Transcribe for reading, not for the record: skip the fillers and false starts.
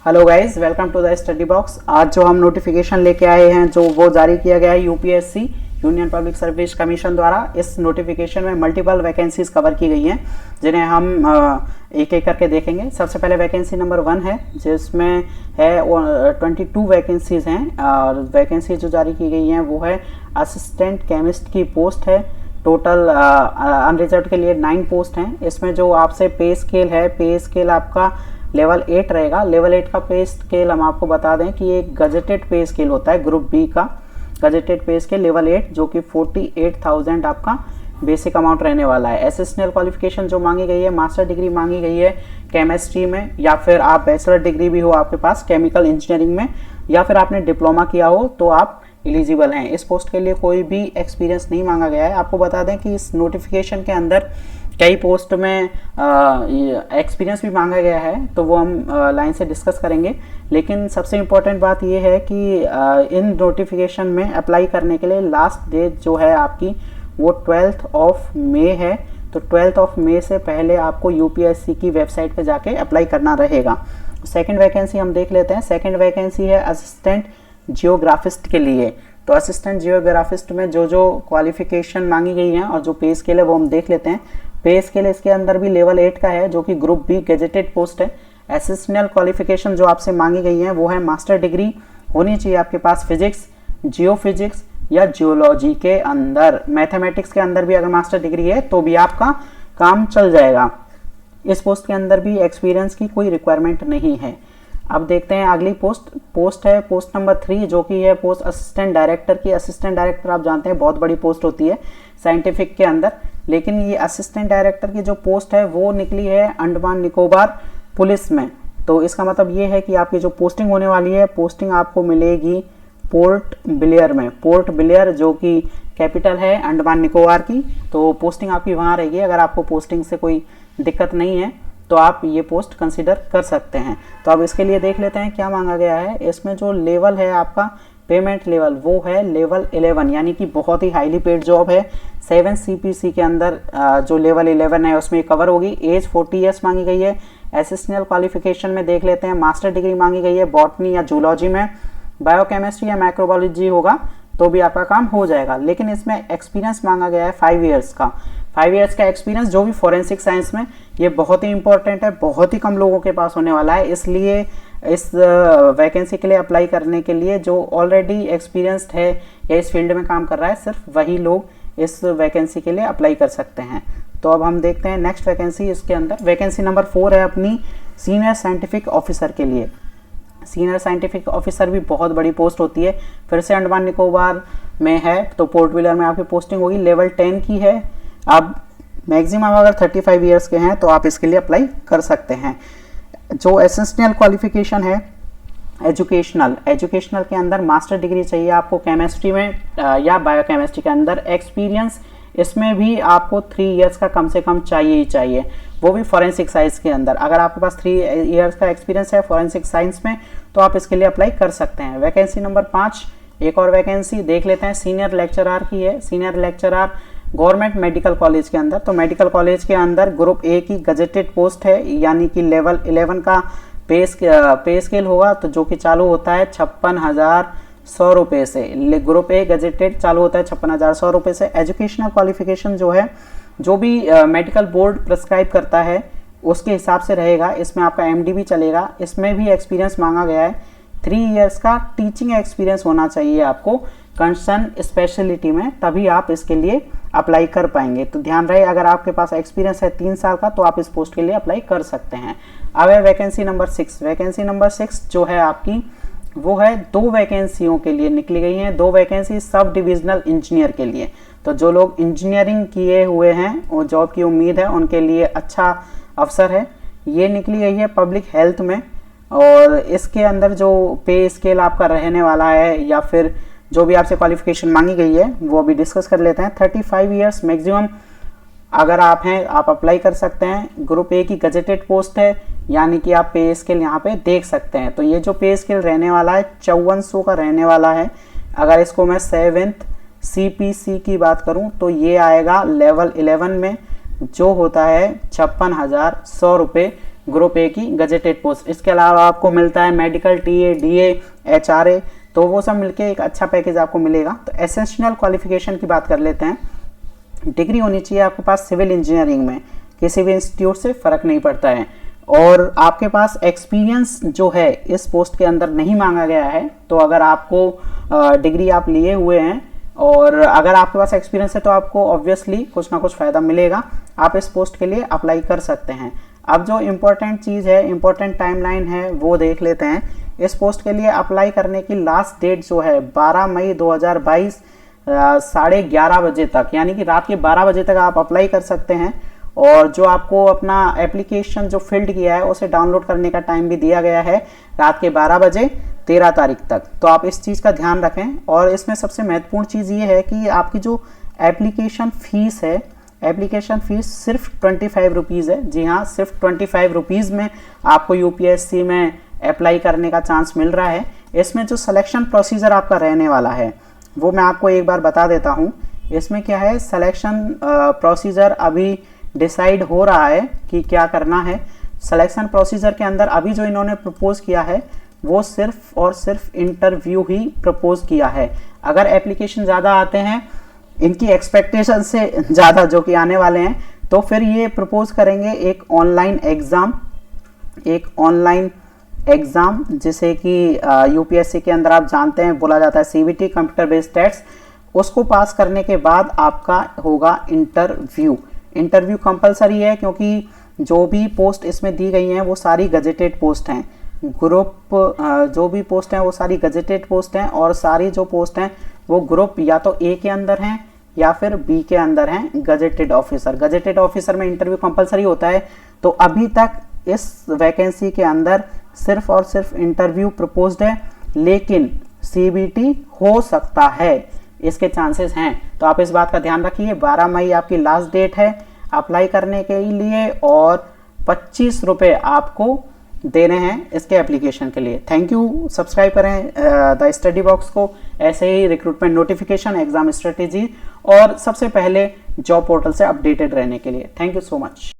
Hello guys, welcome to the study box. आज जो हम नोटिफिकेशन लेके आए हैं जो वो जारी किया गया है UPSC union public service commission द्वारा। इस नोटिफिकेशन में मल्टीपल वैकेंसीज कवर की गई हैं जिन्हें हम एक एक करके देखेंगे। सबसे पहले वैकेंसी नंबर 1 है जिसमें है 22 वैकेंसीज हैं और वैकेंसी जो जारी की गई हैं वो है असिस्टेंट केमिस्ट की पोस्ट है। टोटल अनरिजर्व के लिए 9 पोस्ट हैं। इसमें जो आपसे पे स्केल है, पे स्केल आपका लेवल 8 रहेगा। लेवल 8 का पे स्केल हम आपको बता दें कि एक गजेटेड पे स्केल होता है, ग्रुप बी का गजेटेड पे स्केल लेवल 8 जो कि 48,000 आपका बेसिक अमाउंट रहने वाला है। एसेशनल क्वालिफिकेशन जो मांगी गई है, मास्टर डिग्री मांगी गई है केमिस्ट्री में, या फिर आप बैचलर डिग्री भी हो आपके पास केमिकल इंजीनियरिंग में, या फिर आपने डिप्लोमा किया हो तो आप एलिजिबल हैं। इस पोस्ट के लिए कोई भी एक्सपीरियंस नहीं मांगा गया है। आपको बता दें कि इस नोटिफिकेशन के अंदर कई पोस्ट में एक्सपीरियंस भी मांगा गया है, तो वो हम लाइन से डिस्कस करेंगे। लेकिन सबसे इम्पोर्टेंट बात ये है कि इन नोटिफिकेशन में अप्लाई करने के लिए लास्ट डेट जो है आपकी वो 12th ऑफ मई है। तो 12th ऑफ मई से पहले आपको यूपीएससी की वेबसाइट पे जाके अप्लाई करना रहेगा। सेकंड वैकेंसी हम देख लेते हैं। सेकंड वैकेंसी है असिस्टेंट जियोग्राफिस्ट के लिए। तो असिस्टेंट जियोग्राफिस्ट में जो जो क्वालिफिकेशन मांगी गई हैं और जो पे स्केल है वो हम देख लेते हैं। पे स्केल इसके अंदर भी लेवल 8 का है जो कि ग्रुप बी गजेटेड पोस्ट है। एसेशनल क्वालिफिकेशन जो आपसे मांगी गई है वो है मास्टर डिग्री होनी चाहिए आपके पास फिजिक्स, जियो फिजिक्स या जियोलॉजी के अंदर। मैथमेटिक्स के अंदर भी अगर मास्टर डिग्री है तो भी आपका काम चल जाएगा। इस पोस्ट के अंदर भी एक्सपीरियंस की कोई रिक्वायरमेंट नहीं है। अब देखते हैं अगली पोस्ट है पोस्ट नंबर 3 जो कि है पोस्ट असिस्टेंट डायरेक्टर की। असिस्टेंट डायरेक्टर आप जानते हैं बहुत बड़ी पोस्ट होती है साइंटिफिक के अंदर, लेकिन ये असिस्टेंट डायरेक्टर की जो पोस्ट है वो निकली है अंडमान निकोबार पुलिस में। तो इसका मतलब ये है कि आपकी जो पोस्टिंग होने वाली है, पोस्टिंग आपको मिलेगी पोर्ट ब्लेयर में। पोर्ट ब्लेयर जो कि कैपिटल है अंडमान निकोबार की, तो पोस्टिंग आपकी वहाँ रहेगी। अगर आपको पोस्टिंग से कोई दिक्कत नहीं है तो आप ये पोस्ट कंसिडर कर सकते हैं। तो अब इसके लिए देख लेते हैं क्या मांगा गया है। इसमें जो लेवल है आपका पेमेंट लेवल वो है लेवल 11, यानी कि बहुत ही हाईली पेड जॉब है। 7 CPC के अंदर जो लेवल 11 है उसमें कवर होगी। एज 40 ईयर्स मांगी गई है। एसेशनल क्वालिफिकेशन में देख लेते हैं, मास्टर डिग्री मांगी गई है बॉटनी या जूलॉजी में, बायोकेमिस्ट्री या माइक्रोबायोलॉजी होगा तो भी आपका काम हो जाएगा। लेकिन इसमें एक्सपीरियंस मांगा गया है 5 ईयर्स का। 5 ईयर्स का एक्सपीरियंस जो भी फॉरेंसिक साइंस में, ये बहुत ही इंपॉर्टेंट है, बहुत ही कम लोगों के पास होने वाला है। इसलिए इस वैकेंसी के लिए अप्लाई करने के लिए जो ऑलरेडी एक्सपीरियंस्ड है या इस फील्ड में काम कर रहा है, सिर्फ वही लोग इस वैकेंसी के लिए अप्लाई कर सकते हैं। तो अब हम देखते हैं नेक्स्ट वैकेंसी। इसके अंदर वैकेंसी नंबर 4 है अपनी सीनियर साइंटिफिक ऑफिसर के लिए। सीनियर साइंटिफिक ऑफिसर भी बहुत बड़ी पोस्ट होती है, फिर से अंडमान निकोबार में है, तो पोर्ट ब्लेयर में आपकी पोस्टिंग होगी। लेवल 10 की है। अब मैक्सिमम अगर 35 ईयर्स के हैं तो आप इसके लिए अप्लाई कर सकते हैं। जो एसेंशियल क्वालिफिकेशन है एजुकेशनल के अंदर मास्टर डिग्री चाहिए आपको केमिस्ट्री में या बायोकेमिस्ट्री के अंदर। एक्सपीरियंस इसमें भी आपको 3 ईयर्स का कम से कम चाहिए ही चाहिए, वो भी फॉरेंसिक साइंस के अंदर। अगर आपके पास 3 ईयर्स का एक्सपीरियंस है फॉरेंसिक साइंस में तो आप इसके लिए अप्लाई कर सकते हैं। वैकेंसी नंबर 5 एक और वैकेंसी देख लेते हैं, सीनियर लेक्चरर की है। Senior lecturer government medical college के अंदर। तो मेडिकल कॉलेज के अंदर ग्रुप ए की गजेटेड पोस्ट है, यानी कि लेवल 11 का पे स्केल होगा, तो जो कि चालू होता है 56,100 रुपये से। ग्रुप ए गजेटेड चालू होता है 56,100 रुपये से। एजुकेशनल क्वालिफिकेशन जो है, जो भी मेडिकल बोर्ड प्रिस्क्राइब करता है उसके हिसाब से रहेगा। इसमें आपका MD भी चलेगा। इसमें भी एक्सपीरियंस मांगा गया है 3 ईयर्स का टीचिंग एक्सपीरियंस होना चाहिए आपको कंसर्न स्पेशलिटी में, तभी आप इसके लिए अप्लाई कर पाएंगे। तो ध्यान रहे, अगर आपके पास एक्सपीरियंस है 3 साल का तो आप इस पोस्ट के लिए अप्लाई कर सकते हैं। अब है वैकेंसी नंबर 6। वैकेंसी नंबर 6 जो है आपकी वो है 2 वैकेंसियों के लिए निकली गई हैं। 2 वैकेंसी सब डिविजनल इंजीनियर के लिए। तो जो लोग इंजीनियरिंग किए हुए हैं और जॉब की उम्मीद है उनके लिए अच्छा अवसर है। ये निकली गई है पब्लिक हेल्थ में, और इसके अंदर जो पे स्केल आपका रहने वाला है या फिर जो भी आपसे क्वालिफिकेशन मांगी गई है वो अभी डिस्कस कर लेते हैं। 35 ईयर्स मैक्सिमम अगर आप हैं आप अप्लाई कर सकते हैं। ग्रुप ए की गजेटेड पोस्ट है, यानी कि आप पे स्केल यहाँ पे देख सकते हैं। तो ये जो पे स्केल रहने वाला है 5400 का रहने वाला है। अगर इसको मैं 7th CPC की बात करूँ तो ये आएगा लेवल 11 में, जो होता है 56,100 रुपये ग्रुप ए की गजेटेड पोस्ट। इसके अलावा आपको मिलता है मेडिकल, टीए, डीए, एचआरए, तो वो सब मिलके एक अच्छा पैकेज आपको मिलेगा। तो एसेंशियल क्वालिफिकेशन की बात कर लेते हैं। डिग्री होनी चाहिए आपके पास सिविल इंजीनियरिंग में, किसी भी इंस्टीट्यूट से फ़र्क नहीं पड़ता है। और आपके पास एक्सपीरियंस जो है इस पोस्ट के अंदर नहीं मांगा गया है। तो अगर आपको डिग्री आप लिए हुए हैं और अगर आपके पास एक्सपीरियंस है तो आपको ऑब्वियसली कुछ ना कुछ फ़ायदा मिलेगा, आप इस पोस्ट के लिए अप्लाई कर सकते हैं। अब जो इम्पोर्टेंट चीज़ है, इम्पोर्टेंट टाइमलाइन है, वो देख लेते हैं। इस पोस्ट के लिए अप्लाई करने की लास्ट डेट जो है 12 मई 2022 11:30 बजे तक, यानी कि रात के 12 बजे तक आप अप्लाई कर सकते हैं। और जो आपको अपना एप्लीकेशन जो फिल्ड किया है उसे डाउनलोड करने का टाइम भी दिया गया है रात के 12 बजे 13 तारीख तक। तो आप इस चीज़ का ध्यान रखें। और इसमें सबसे महत्वपूर्ण चीज़ ये है कि आपकी जो एप्लीकेशन फ़ीस है, एप्लीकेशन फ़ीस सिर्फ 25 रुपीज़ है। जी हाँ, सिर्फ 25 रुपीज़ में आपको यूपीएससी में अप्लाई करने का चांस मिल रहा है। इसमें जो सिलेक्शन प्रोसीजर आपका रहने वाला है वो मैं आपको एक बार बता देता हूँ। इसमें क्या है, सिलेक्शन प्रोसीजर अभी डिसाइड हो रहा है कि क्या करना है। सिलेक्शन प्रोसीजर के अंदर अभी जो इन्होंने प्रपोज किया है वो सिर्फ और सिर्फ इंटरव्यू ही प्रपोज किया है। अगर एप्लीकेशन ज़्यादा आते हैं, इनकी एक्सपेक्टेशन से ज़्यादा जो कि आने वाले हैं, तो फिर ये प्रपोज करेंगे एक ऑनलाइन एग्ज़ाम जिसे कि यूपीएससी के अंदर आप जानते हैं बोला जाता है सीबीटी, कंप्यूटर बेस्ड टेस्ट। उसको पास करने के बाद आपका होगा इंटरव्यू कंपलसरी है, क्योंकि जो भी पोस्ट इसमें दी गई हैं वो सारी गजेटेड पोस्ट हैं। ग्रुप जो भी पोस्ट हैं वो सारी गजेटेड पोस्ट हैं, और सारी जो पोस्ट हैं वो ग्रुप या तो ए के अंदर हैं या फिर बी के अंदर हैं, गजेटेड ऑफिसर में इंटरव्यू कंपलसरी होता है। तो अभी तक इस वैकेंसी के अंदर सिर्फ और सिर्फ इंटरव्यू प्रपोज्ड है, लेकिन सीबीटी हो सकता है, इसके चांसेस हैं। तो आप इस बात का ध्यान रखिए। 12 मई आपकी लास्ट डेट है अप्लाई करने के लिए, और 25 रुपये आपको देने हैं इसके एप्लीकेशन के लिए। Thank you. सब्सक्राइब करें द स्टडी बॉक्स को ऐसे ही रिक्रूटमेंट नोटिफिकेशन, एग्जाम स्ट्रेटेजी और सबसे पहले जॉब पोर्टल से अपडेटेड रहने के लिए। Thank you so much.